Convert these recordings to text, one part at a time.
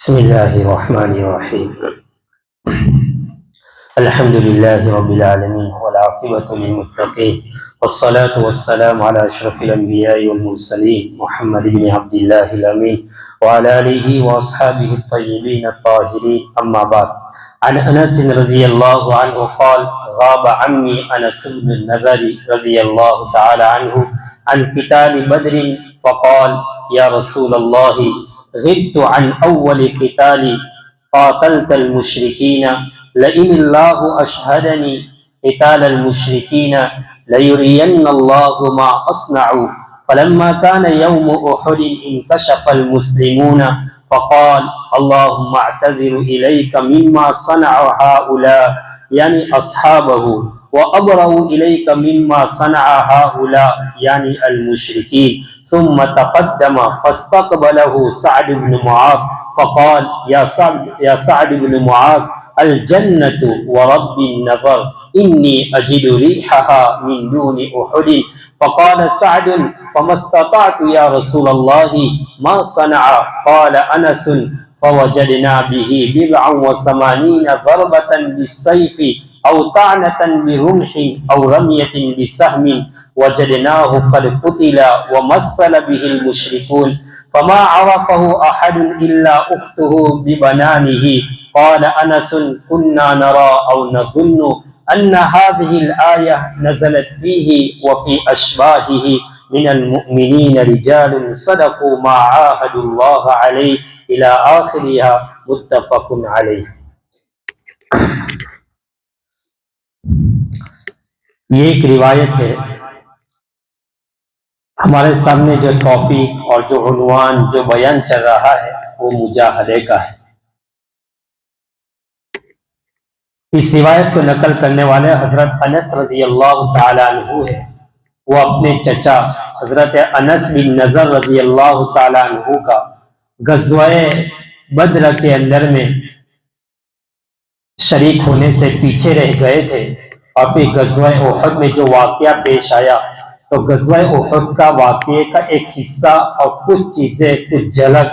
بسم الله الرحمن الرحيم. الحمد لله رب العالمين والعاقبة للمتقين والصلاة والسلام على أشرف الأنبياء والمرسلين محمد بن عبد الله الأمين وعلى آله وأصحابه الطيبين الطاهرين. أما بعد، عن أنس رضي الله عنه قال: غاب عمي أنس بن النضر رضي الله تعالى عنه عن قتال بدر فقال: يا رسول الله، غبت عن أول قتال قاتلت المشركين، لئن الله أشهدني قتال المشركين ليرين الله ما أصنع. فلما كان يوم أحد انكشف المسلمون فقال: اللهم اعتذر إليك مما صنع هؤلاء، يعني أصحابه، وأبرأ إليك مما صنع هؤلاء، يعني المشركين. ثم تقدم فاستقبله سعد بن معاذ فقال: يا سعد بن معاذ، الجنة ورب النظر إني أجد ريحها من دون أحد. فقال سعد: فما استطعت يا رسول الله، ما صنع؟ قال أنس: فوجدنا به 87 ضربة بالسيف أو طعنة برمح أو رمية بسهم، وجدناه قد قتل ومثل به المشركون، فما عرفه أحد إلا أخته ببنانه. قال أنس: كنا نرى أو نظن أن هذه الآية نزلت فيه وفي أشباهه من المؤمنين رجال صدقوا ما عاهدوا الله عليه إلى آخرها. متفق عليه. یہ ایک روایت ہے. ہمارے سامنے جو ٹاپک اور جو عنوان جو بیان چل رہا ہے وہ مجاہدے کا ہے. اس روایت کو نقل کرنے والے حضرت انس رضی اللہ تعالی عنہ ہے. وہ اپنے چچا حضرت انس بن نضر رضی اللہ تعالی عنہ کا غزوہ بدر کے اندر میں شریک ہونے سے پیچھے رہ گئے تھے، اور پھر غزوہ احد میں جو واقعہ پیش آیا تو غزوہ احد کا واقعے کا ایک حصہ اور کچھ چیزیں، کچھ جھلک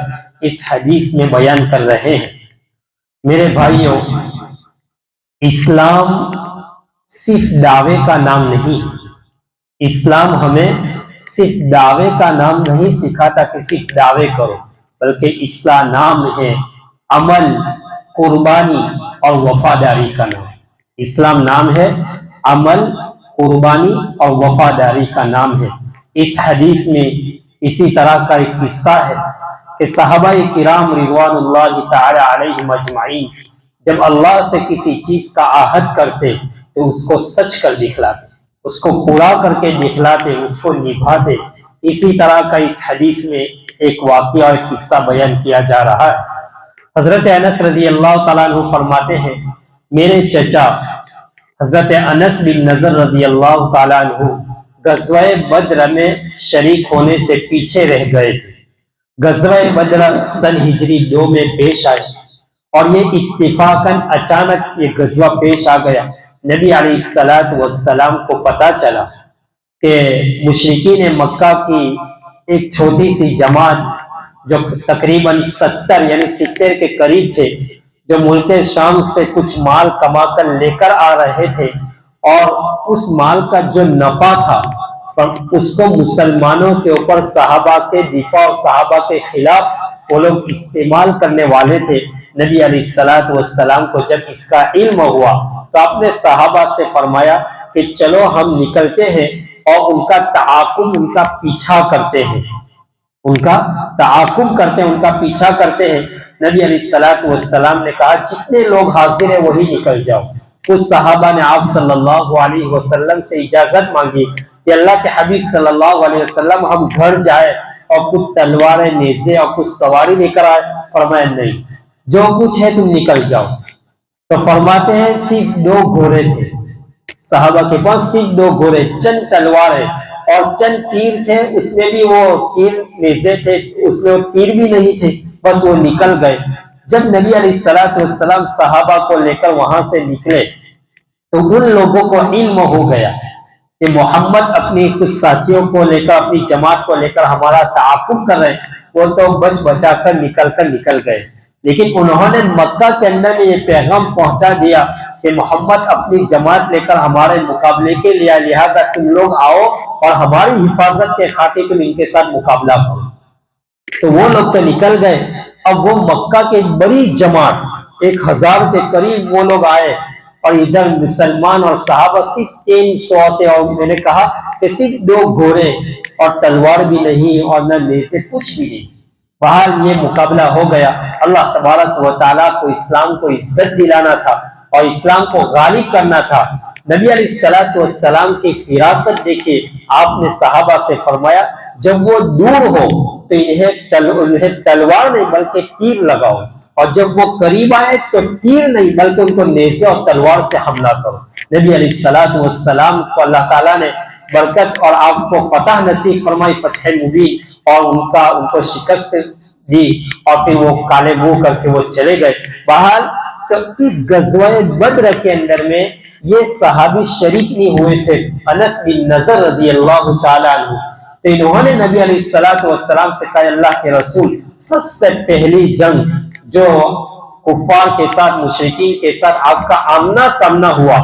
اس حدیث میں بیان کر رہے ہیں. میرے بھائیوں، اسلام صرف دعوے کا نام نہیں ہے. اسلام ہمیں صرف دعوے کا نام نہیں سکھاتا کہ صرف دعوے کرو، بلکہ اسلام نام ہے عمل، قربانی اور وفاداری کا نام. اسلام نام ہے عمل، قربانی اور وفاداری کا نام ہے. اس حدیث میں اسی طرح کا ایک قصہ ہے کہ صحابہ کرام رضوان اللہ تعالی علیہم اجمعین جب اللہ سے کسی چیز کا عہد کرتے تو اس کو سچ کر دکھلاتے، اس کو پورا کر کے دکھلاتے، اس کو نبھاتے. اسی طرح کا اس حدیث میں ایک واقعہ اور قصہ بیان کیا جا رہا ہے. حضرت انس رضی اللہ تعالیٰ عنہ فرماتے ہیں، میرے چچا حضرت انس بن نضر رضی اللہ تعالیٰ عنہ غزوہ بدر میں شریک ہونے سے پیچھے رہ گئے تھے. غزوہ بدر سن ہجری 2 میں پیش آئے، اور یہ اتفاقاً اچانک یہ غزوہ پیش آ گیا. نبی علیہ السلام کو پتا چلا کہ مشرکین مکہ کی ایک چھوٹی سی جماعت جو تقریباً 70 کے قریب تھے، جو ملک شام سے کچھ مال کما کر لے کر آ رہے تھے، اور اس مال کا جو نفع تھا اس کو مسلمانوں کے اوپر صحابہ کے دفاع اور صحابہ کے خلاف وہ لوگ استعمال کرنے والے تھے. نبی علیہ السلام کو جب اس کا علم ہوا تو اپنے صحابہ سے فرمایا کہ چلو ہم نکلتے ہیں اور ان کا تعاقب، ان کا پیچھا کرتے ہیں، ان کا تعاقب کرتے ہیں، ان کا پیچھا کرتے ہیں. نبی علیہ السلام نے کہا جتنے لوگ حاضر ہیں وہی نکل جاؤ. کچھ صحابہ نے آپ صلی اللہ علیہ وسلم سے اجازت مانگی کہ اللہ کے حبیب صلی اللہ علیہ وسلم ہم گھر جائے اور کچھ تلواریں، نیزے اور کچھ سواری لے کر آئے. فرمایا نہیں، جو کچھ ہے تم نکل جاؤ. تو فرماتے ہیں صرف 2 گھوڑے تھے صحابہ کے پاس، صرف 2 گھوڑے، چند تلواریں اور چند تیر تھے. اس میں بھی وہ تیر نیزے تھے، اس میں وہ تیر بھی نہیں تھے. بس وہ نکل گئے. جب نبی علیہ السلام صحابہ کو لے کر وہاں سے نکلے تو ان لوگوں کو علم ہو گیا کہ محمد اپنی کچھ ساتھیوں کو لے کر، اپنی جماعت کو لے کر ہمارا تعاقب کر رہے ہیں. وہ تو بچ بچا کر نکل گئے. لیکن انہوں نے مکہ کے اندر میں یہ پیغام پہنچا دیا کہ محمد اپنی جماعت لے کر ہمارے مقابلے کے لیے، لہذا تم لوگ آؤ اور ہماری حفاظت کے خاطر تم ان کے ساتھ مقابلہ کرو۔ تو وہ لوگ تو نکل گئے۔ اب وہ مکہ کے بڑی جماعت 1000 کے قریب وہ لوگ آئے، اور ادھر مسلمان اور صحابہ صرف 300 تھے، اور میں نے کہا کہ صرف 2 گھوڑے اور تلوار بھی نہیں اور نہ نیزے، کچھ بھی نہیں۔ باہر یہ مقابلہ ہو گیا۔ اللہ تبارک و تعالیٰ کو اسلام کو عزت دلانا تھا اور اسلام کو غالب کرنا تھا۔ نبی علیہ السلام کی فراست دیکھیے، آپ نے صحابہ سے فرمایا جب وہ دور ہو تو انہیں تلوار نہیں بلکہ تیر لگاؤ، اور جب وہ قریب آئے تو تیر نہیں بلکہ ان کو نیزے اور تلوار سے حملہ کرو۔ نبی علیہ السلام کو اللہ تعالیٰ نے برکت اور آپ کو فتح نصیب فرمائی، فتح مبین، اور ان کو شکست دی، اور پھر وہ کالے منہ کر کے وہ چلے گئے۔ بہرحال تو اس غزوہ بدر کے اندر میں یہ صحابی شریک نہیں ہوئے تھے، انس بن نضر رضی اللہ تعالیٰ عنہ۔ تو انہوں نے نبی علیہ السلام سے کہا اللہ کے رسول، سب سے پہلی جنگ جو کفار کے ساتھ مشرکین کے ساتھ آپ کا آمنا سامنا ہوا،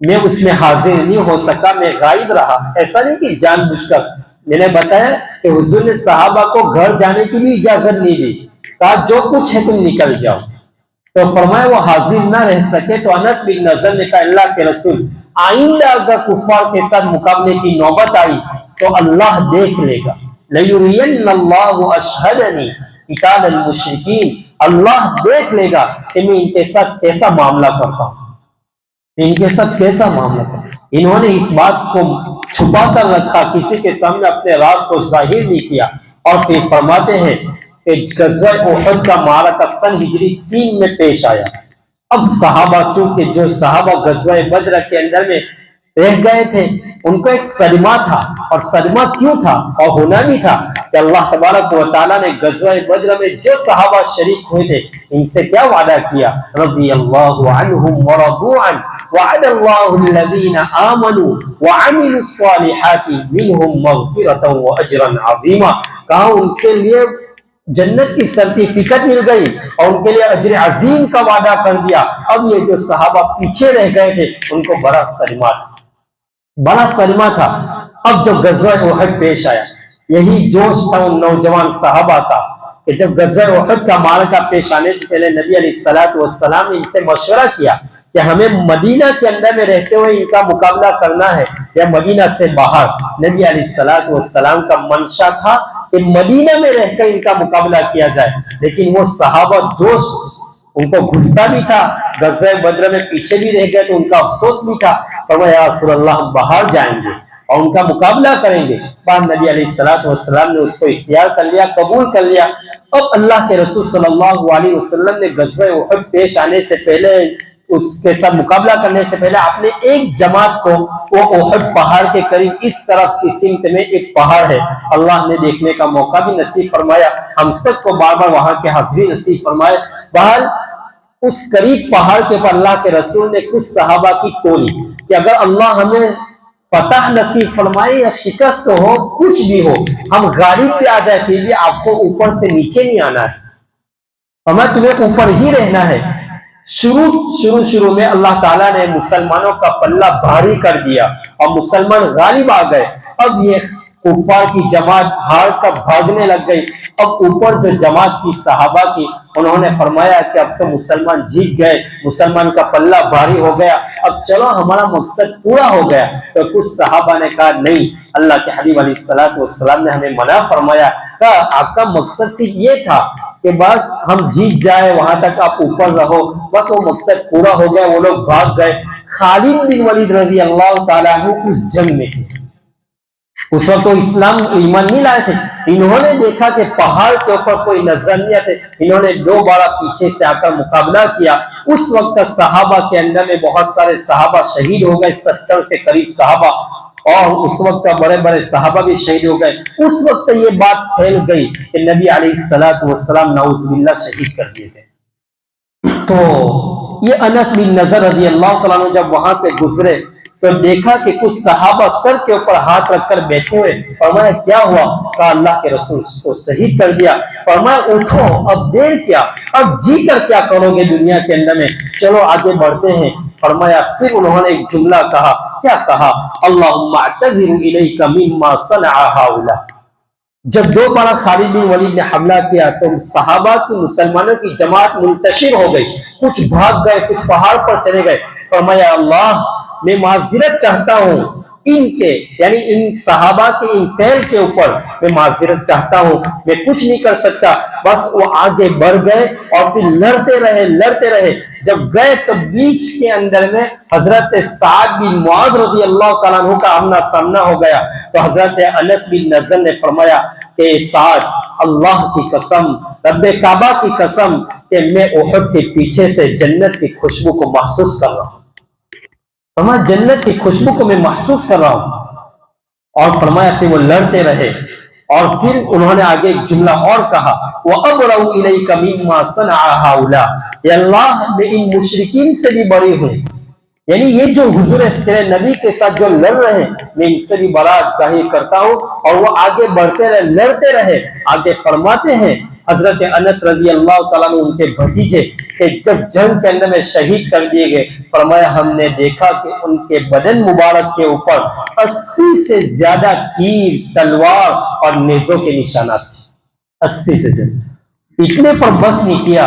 میں اس میں حاضر نہیں ہو سکا، میں غائب رہا۔ ایسا نہیں کہ جان بوجھ کر، میں نے بتایا کہ حضور نے صحابہ کو گھر جانے کی بھی اجازت نہیں دی، کہا جو کچھ ہے تم نکل جاؤ۔ تو فرمایا وہ حاضر نہ رہ سکے تو انس بن نضر نے کہا اللہ کے رسول، آئندہ اگر کفار کے ساتھ مقابلے کی نوبت آئی تو اللہ دیکھ لے گا، لَيُرِيَنَّ اللَّهُ أَشْهَدَنِي قِتَالَ الْمُشْرِكِينَ، اللہ دیکھ لے گا کہ میں ان کے ساتھ کیسا معاملہ کرتا ہوں، ان کے ساتھ کیسا معاملہ کرتا ہوں۔ انہوں نے اس بات کو چھپا کر رکھا، کسی کے سامنے اپنے راز کو ظاہر نہیں کیا، اور پھر فرماتے ہیں کہ غزوہ احد کا معرکہ سن ہجری 3 میں پیش آیا۔ اب صحابہ، چونکہ جو صحابہ غزوہ بدر کے اندر میں رہ گئے تھے، ان کو ایک صدمہ تھا، اور صدمہ کیوں تھا اور ہونا بھی تھا کہ اللہ تبارک و تعالیٰ نے غزوہ بدر میں جو صحابہ شریک ہوئے تھے ان سے کیا وعدہ کیا، رضی اللہ عنہم ورضوا عنہ وعد اللہ الذین آمنوا وعملوا الصالحات منہم مغفرۃ واجرا عظیما، کہا ان کے لیے جنت کی سرٹیفکیٹ مل گئی اور ان کے لیے اجر عظیم کا وعدہ کر دیا۔ اب یہ جو صحابہ پیچھے رہ گئے تھے ان کو بڑا صدمہ تھا۔ اب جب غزوہ احد پیش آیا، یہی جوش تھا ان نوجوان صحابہ کا کہ جب غزوہ احد کا معرکہ پیش آنے سے پہلے نبی علیہ السلام نے ان سے مشورہ کیا کہ ہمیں مدینہ کے اندر میں رہتے ہوئے ان کا مقابلہ کرنا ہے یا مدینہ سے باہر۔ نبی علیہ السلام کا منشا تھا کہ مدینہ میں رہ کر ان کا مقابلہ کیا جائے، لیکن وہ صحابہ جوش، ان کو غصہ بھی تھا، غزوہ بدر میں پیچھے بھی رہ گئے تو ان کا افسوس بھی تھا، فرمایا یا رسول اللہ ہم باہر جائیں گے اور ان کا مقابلہ کریں گے۔ بعد نبی علیہ السلام نے اس کو اختیار کر لیا، قبول کر لیا۔ اب اللہ کے رسول صلی اللہ علیہ وسلم نے غزوہ احد پیش آنے سے پہلے، اس کے ساتھ مقابلہ کرنے سے پہلے اپنے ایک جماعت کو، وہ احد پہاڑ کے قریب اس طرف کی سمت میں ایک پہاڑ ہے، اللہ نے دیکھنے کا موقع بھی نصیب فرمایا، ہم سب کو بار بار وہاں کے حاضری نصیب فرمائے۔ بہرحال اس قریب پہاڑ کے پر اللہ کے رسول نے کچھ صحابہ کی تولی کہ اگر اللہ ہمیں فتح نصیب فرمائے یا شکست ہو، کچھ بھی ہو، ہم غالب پہ آ جائے، پھر بھی آپ کو اوپر سے نیچے نہیں آنا ہے، ہمیں تمہیں اوپر ہی رہنا ہے۔ شروع میں اللہ تعالیٰ نے مسلمانوں کا پلہ بھاری کر دیا اور مسلمان غالب آ گئے۔ اب یہ کفار کی جماعت ہار کر بھاگنے لگ گئی۔ اب اوپر جو جماعت کی صحابہ کی، انہوں نے فرمایا کہ اب تو مسلمان جیت گئے، مسلمان کا پلہ بھاری ہو گیا، اب چلو ہمارا مقصد پورا ہو گیا۔ تو کچھ صحابہ نے کہا نہیں، اللہ کے حبیب علیہ السلام نے ہمیں منع فرمایا، کہا آپ کا مقصد صرف یہ تھا کہ بس ہم جیت جائے، وہاں تک آپ اوپر رہو، بس وہ مقصد پورا ہو گیا۔ وہ لوگ بھاگ گئے۔ خالد بن ولید رضی اللہ تعالیٰ عنہ اس جنگ میں تھے، اس وقت تو اسلام ایمان نہیں لائے تھے۔ انہوں نے دیکھا کہ پہاڑ کے اوپر کوئی نظر نہیں آتے، انہوں نے دوبارہ پیچھے سے آ کر مقابلہ کیا۔ اس وقت کا صحابہ کے اندر میں بہت سارے صحابہ شہید ہو گئے، 70 کے قریب صحابہ، اور اس وقت کا بڑے بڑے صحابہ بھی شہید ہو گئے۔ اس وقت یہ بات پھیل گئی کہ نبی علیہ السلام نعوذ باللہ شہید کر دیے گئے۔ تو یہ انس بن نضر رضی اللہ تعالیٰ عنہ جب وہاں سے گزرے تو دیکھا کہ کچھ صحابہ سر کے اوپر ہاتھ رکھ کر بیٹھے ہوئے. فرمایا کیا ہوا؟ کہا اللہ کے رسول کو شہید کر دیا. فرمایا اٹھو، اب دیر کیا، اب جی کر کیا کرو گے دنیا کے اندر میں، چلو آگے بڑھتے ہیں. فرمایا پھر انہوں نے ایک جملہ کہا. کیا کہا؟ اللہم اعتذر الیک مما صنع ہؤلاء. جب دوبارہ خالد بن ولید نے حملہ کیا تو صحابہ کی، مسلمانوں کی جماعت منتشر ہو گئی، کچھ بھاگ گئے، کچھ پہاڑ پر چلے گئے. فرمایا اللہ میں معذرت چاہتا ہوں ان کے، یعنی ان صحابہ کے ان فعل کے اوپر میں معذرت چاہتا ہوں، میں کچھ نہیں کر سکتا. بس وہ آگے بڑھ گئے اور پھر لڑتے رہے. جب گئے تو بیچ کے اندر میں حضرت سعد بن معاذ رضی اللہ تعالیٰ عنہ کا آمنا سامنا ہو گیا. تو حضرت انس بن نضر نے فرمایا کہ سعد، اللہ کی قسم، رب کعبہ کی قسم کہ میں احد کے پیچھے سے جنت کی خوشبو کو محسوس کر رہا ہوں. فرمایا جنت کی خوشبو کو میں محسوس کر رہا ہوں. اور فرمایا کہ وہ لڑتے رہے. اور پھر انہوں نے آگے ایک جملہ اور کہا، وَأَبْرَوْ إِلَيْكَ مِمَّا صَنَعَ هَؤُلَاء. یا اللہ میں ان مشرکین سے بھی بری ہوں، یعنی یہ جو حضور تیرے نبی کے ساتھ جو لڑ رہے ہیں میں ان سے بھی برات ظاہر کرتا ہوں. اور وہ آگے بڑھتے رہے، لڑتے رہے. آگے فرماتے ہیں حضرت انس رضی اللہ تعالیٰ عنہ ان کے بھتیجے کہ جب جنگ کے اندر میں شہید کر دیے گئے، فرمایا ہم نے دیکھا کہ ان کے بدن مبارک کے اوپر 80 سے زیادہ تیر، تلوار اور نیزوں کے نشانات تھے. 80 سے زیادہ. اتنے پر بس نہیں کیا،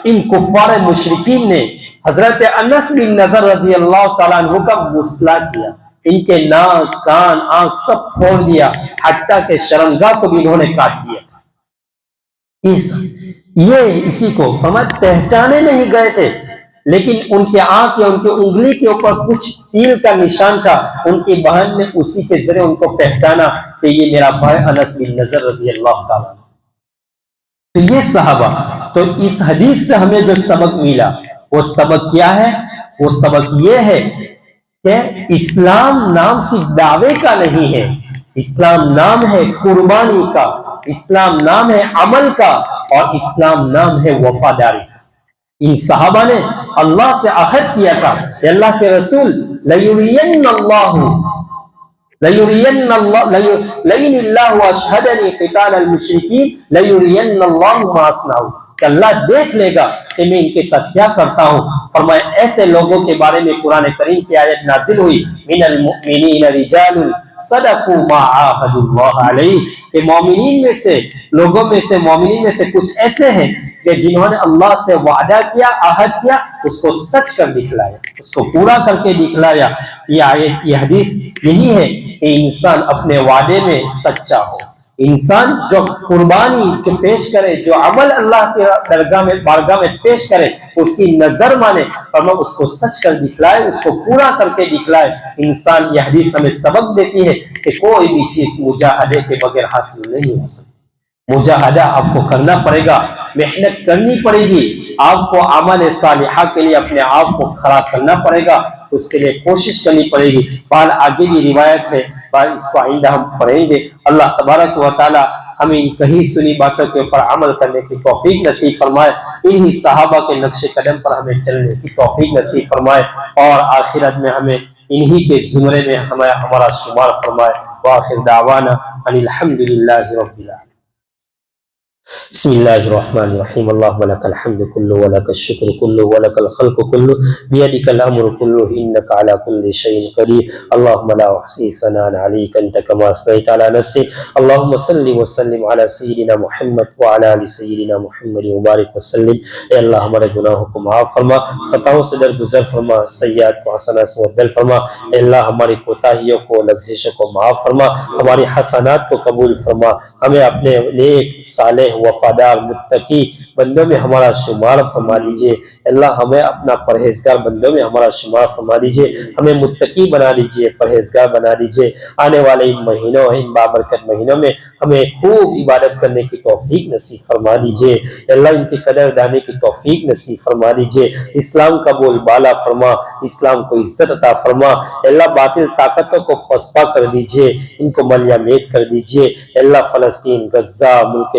ان کفار مشرکین نے حضرت انس بن نضر رضی اللہ تعالیٰ عنہ کا مسئلہ کیا. ان کے ناک، کان، آنکھ سب پھوڑ دیا، حتیٰ کہ شرمگاہ کو بھی انہوں نے کاٹ دیا تھا. یہ اسی کو فرمایا پہچانے نہیں گئے تھے، لیکن ان کے آنکھ یا ان کے انگلی کے اوپر کچھ تیر کا نشان تھا. ان کی بہن نے اسی کے ذریعے ان کو پہچانا کہ یہ میرا بھائی انس بن نضر رضی اللہ تعالیٰ. تو یہ صحابہ. تو اس حدیث سے ہمیں جو سبق ملا وہ سبق کیا ہے؟ وہ سبق یہ ہے کہ اسلام نام صرف دعوے کا نہیں ہے، اسلام نام ہے قربانی کا، اسلام نام ہے عمل کا، اور اسلام نام ہے وفاداری کا. ان صحابہ نے اللہ سے عہد کیا تھا کہ اللہ کے رسول لَيُرِيَنَّ اللَّهُ أَشْهَدَنِي قِتَالَ الْمُشْرِكِينَ لَيُرِيَنَّ اللَّهُ مَا أَصْنَعُ. کہ اللہ دیکھ لے گا کہ میں ان کے ساتھ کیا کرتا ہوں. فرمایا ایسے لوگوں کے بارے میں قرآن کریم کی آیت نازل ہوئی، مِنَ الْمُؤْمِنِينَ رِجَالٌ صَدَقُوا مَا عَاهَدُوا اللَّهَ عَلَيْهِ. کہ مومنین میں سے، لوگوں میں سے، مومنین میں سے کچھ ایسے ہیں کہ جنہوں نے اللہ سے وعدہ کیا، عہد کیا، اس کو سچ کر دکھلایا، اس کو پورا کر کے دکھلایا. یہ آیت، یہ حدیث یہی ہے کہ انسان اپنے وعدے میں سچا ہو. انسان جو قربانی جو پیش کرے، جو عمل اللہ کے درگاہ میں، بارگاہ میں پیش کرے، اس کی نظر مانے، فرمایا اس کو سچ کر دکھلائے، اس کو پورا کر کے دکھلائے. انسان، یہ حدیث ہمیں سبق دیتی ہے کہ کوئی بھی چیز مجاہدے کے بغیر حاصل نہیں ہو سکتی. مجاہدہ آپ کو کرنا پڑے گا، محنت کرنی پڑے گی، آپ کو عمل صالحہ کے لیے اپنے آپ کو کھڑا کرنا پڑے گا، اس کے لیے کوشش کرنی پڑے گی. بال آگے بھی روایت ہے، بال اس کو آئندہ ہم پڑھیں گے. اللہ تبارک و تعالی ہمیں ان کہیں سنی باتوں کے اوپر عمل کرنے کی توفیق نصیب فرمائے. انہی صحابہ کے نقش قدم پر ہمیں چلنے کی توفیق نصیب فرمائے، اور آخرت میں ہمیں انہی کے زمرے میں ہمارا شمار فرمائے. وآخر دعوانا ان الحمد للہ رب العالمین. بسم الله الرحمن الرحيم. اللهم لك الحمد كله ولك الشكر كله ولك الخلق كله بيدك الأمر كله إنك على كل شيء قدير. اللهم لا أحصي ثناء عليك أنت كما أثنيت على نفسك. اللهم صل وسلم على سيدنا محمد وعلى آل سيدنا محمد وبارك وسلم. اے اللہ ہمارے گناہوں کو معاف فرما، خطاؤں سے درگزر فرما، سیئات کو حسنات سے بدل فرما. اے اللہ ہماری کوتاہیوں کو، لغزشوں کو معاف فرما، ہماری حسنات کو قبول فرما. ہمیں اپنے نیک، صالح، وفادار، متقی بندوں میں ہمارا شمار فرما دیجئے. اللہ ہمیں اپنا پرہیزگار بندوں میں ہمارا شمار فرما دیجئے. ہمیں متقی بنا دیجئے، پرہیزگار بنا دیجئے. آنے والے ان مہینوں، ان بابرکت مہینوں میں ہمیں خوب عبادت کرنے کی توفیق نصیب فرما دیجئے. اللہ ان کی قدر دانے کی توفیق نصیب فرما دیجئے. اسلام کا بول بالا فرما، اسلام کو عزت عطا فرما. اللہ باطل طاقتوں کو پسپا کر دیجئے، ان کو ملیہ میٹ کر دیجئے. اللہ فلسطین، غزہ، ملک